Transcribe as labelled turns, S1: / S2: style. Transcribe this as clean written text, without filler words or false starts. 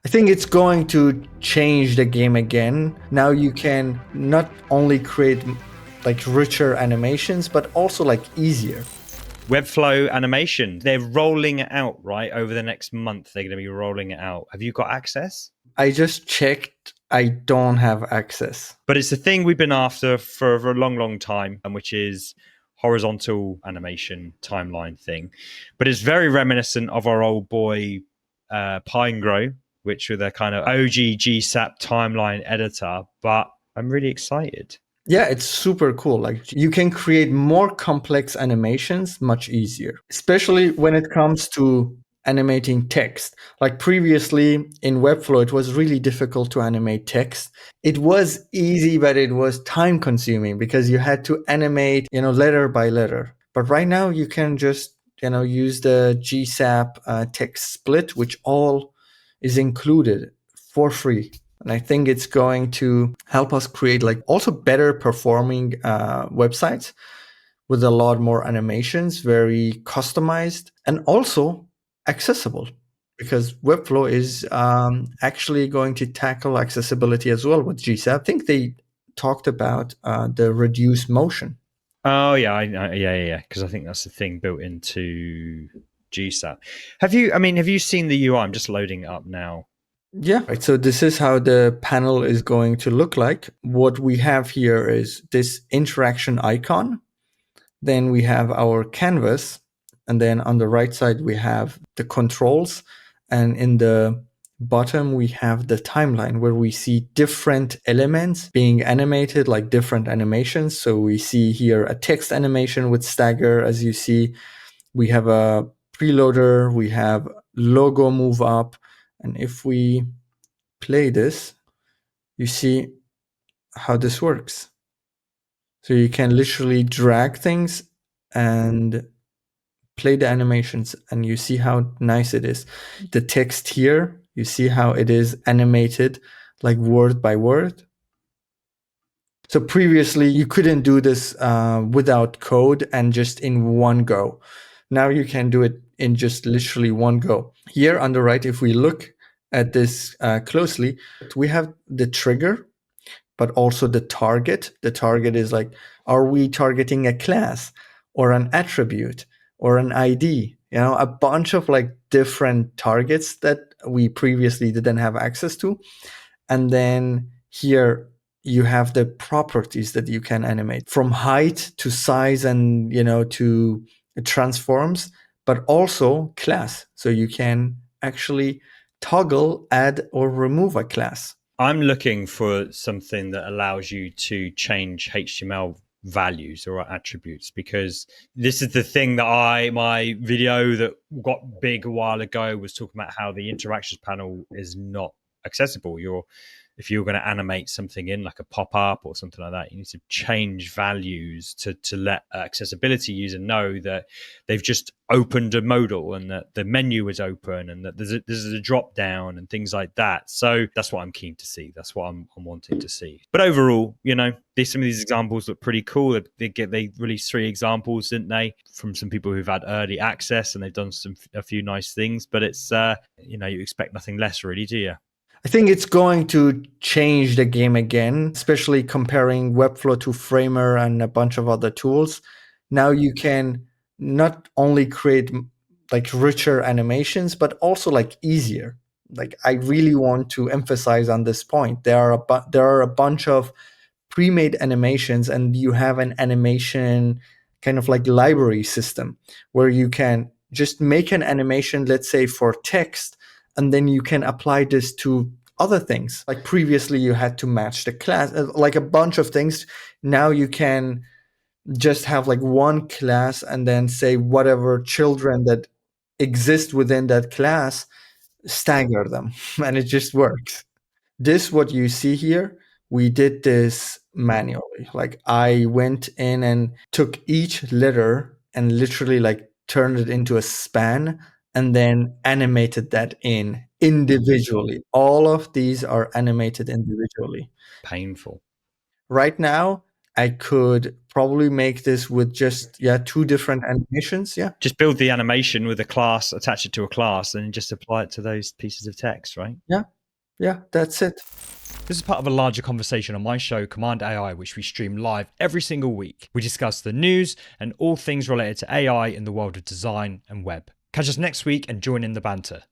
S1: I think it's going to change the game again. Now you can not only create like richer animations, but also like easier.
S2: Webflow animation, they're rolling it out, right? Over the next month, they're going to be rolling it out. Have you got access?
S1: I just checked. I don't have access.
S2: But it's a thing we've been after for a long, long time, and which is horizontal animation timeline thing. But it's very reminiscent of our old boy Pinegrow, which were the kind of OG GSAP timeline editor. But I'm really excited.
S1: Yeah, it's super cool. Like you can create more complex animations much easier, especially when it comes to animating text. Like previously in Webflow, it was really difficult to animate text. It was easy, but it was time consuming because you had to animate, letter by letter. But right now you can just, use the GSAP text split, which all is included for free. And I think it's going to help us create like also better performing websites with a lot more animations, very customized and also accessible, because Webflow is actually going to tackle accessibility as well with GSAP. I think they talked about the reduced motion.
S2: Oh yeah, because I think that's the thing built into GSAP. Have you seen the UI? I'm just loading it up now.
S1: Yeah, right. So this is how the panel is going to look like. What we have here is this interaction icon. Then we have our canvas. And then on the right side, we have the controls. And in the bottom, we have the timeline where we see different elements being animated, like different animations. So we see here a text animation with stagger, as you see. We have a preloader, we have logo move up. And if we play this, you see how this works. So you can literally drag things and play the animations, and you see how nice it is. The text here, you see how it is animated like word by word. So previously you couldn't do this without code and just in one go. Now you can do it in just literally one go. Here on the right, if we look at this closely, we have the trigger, but also the target. The target is like, are we targeting a class or an attribute or an ID? A bunch of like different targets that we previously didn't have access to. And then here you have the properties that you can animate, from height to size and, to transforms, but also class. So you can actually toggle, add or remove a class.
S2: I'm looking for something that allows you to change HTML values or attributes, because this is the thing that my video that got big a while ago was talking about how the interactions panel is not accessible. If you're going to animate something in like a pop-up or something like that, you need to change values to let accessibility user know that they've just opened a modal and that the menu is open and that there's a drop down and things like that. So that's what I'm keen to see. That's what I'm wanting to see. But overall, some of these examples look pretty cool. They released 3 examples, didn't they, from some people who've had early access, and they've done a few nice things. But it's you expect nothing less, really, do you?
S1: I think it's going to change the game again, especially comparing Webflow to Framer and a bunch of other tools. Now you can not only create like richer animations, but also like easier. Like I really want to emphasize on this point. There are a bunch of pre-made animations, and you have an animation kind of like library system where you can just make an animation, let's say for text, and then you can apply this to other things. Like previously you had to match the class, like a bunch of things. Now you can just have like one class and then say whatever children that exist within that class, stagger them, and it just works. This, what you see here, we did this manually. Like I went in and took each letter and literally like turned it into a span and then animated that in individually. All of these are animated individually.
S2: Painful.
S1: Right now, I could probably make this with just, 2 different animations. Yeah.
S2: Just build the animation with a class, attach it to a class, and just apply it to those pieces of text, right?
S1: Yeah. Yeah. That's it.
S3: This is part of a larger conversation on my show, Cmd+AI, which we stream live every single week. We discuss the news and all things related to AI in the world of design and web. Catch us next week and join in the banter.